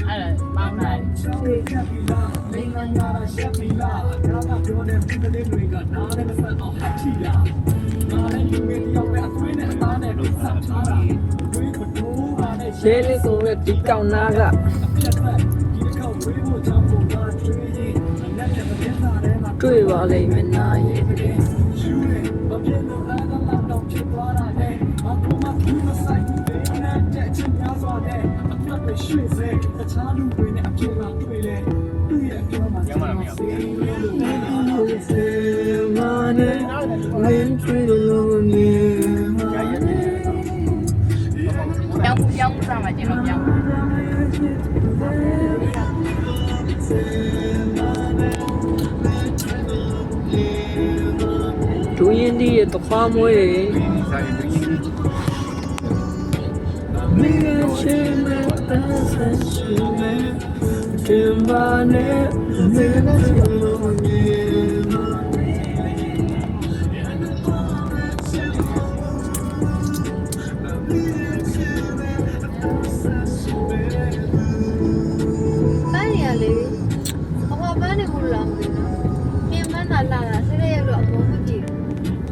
အဲ့ဒါပေါင်းတာရဲလေးဆိုရက်ဒီကောင်နာကတွေ့ပါလိမ့်မယ်နာရဲ့ ကျောင်းစားမှာကျတော့ကျောင်းဒူရင်ဒီရဲ့တခွားမွေးမင်းချင်မဲ့တန်းဆန်းရှိမဲ့တင်ပါနဲ့မင်းတို့မြေ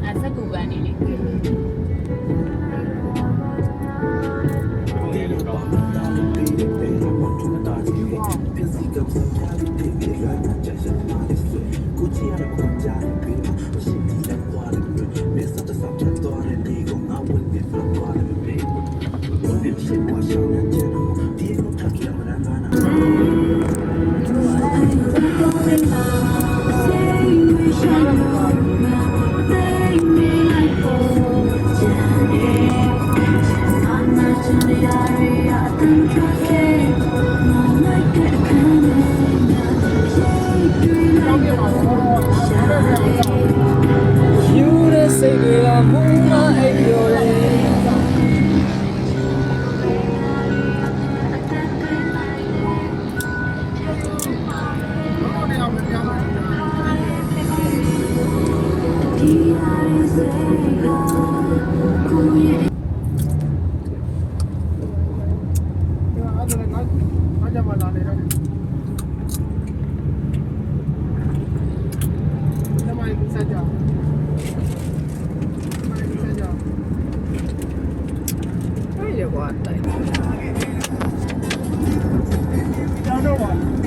အဲ့စကူပန်းနေလေ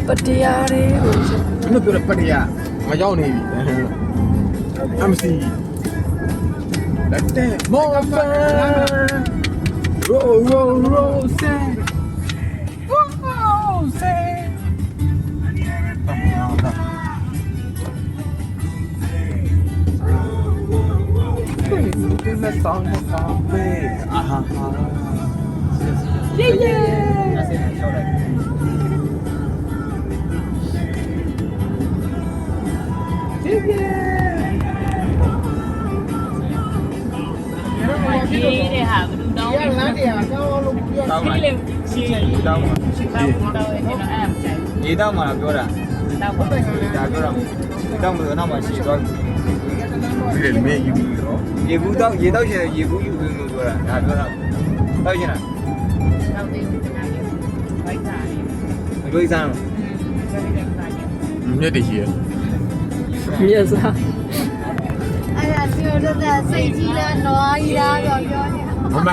ပတရားလေးကို ဘယ်လိုပြောလဲပတရမရောက်နေပြီ MC လက်တဲ့မောင်ဖန်ရိုဆန်ဒီမဲ့ဆောင်းဆောင်းပဲအာဟာယေယေကြီးတဲ့ဟာဘယ်သူတောင်းလဲလမ်းတရားတောင်းလို့ပြောတာရှိလေရှိတောင်းမှာတောင်းရင်တော့အဲ့မကြိုက် ရေတောက်မှာပြောတာ တောင်းပါ ဒါပြောတာတောက်မလို့နောက်မှရှိတော့ ဒီလေမင်းယူပြီးတော့ ရေဘူးတောက်ရေတောက်ချင်ရေဘူးယူပြီးလို့ပြောတာဒါပြောတာတောက်ချင်တာ တောင်းသေးတယ်နားလေးဘိုက်သားလေး မတွေးစမ်း မြက်တရှိရ မြတ်စား အဲ့ဒါပြောတော့စိတ်ကြီးလဲနွားကြီးလားပြောနေတာ မမ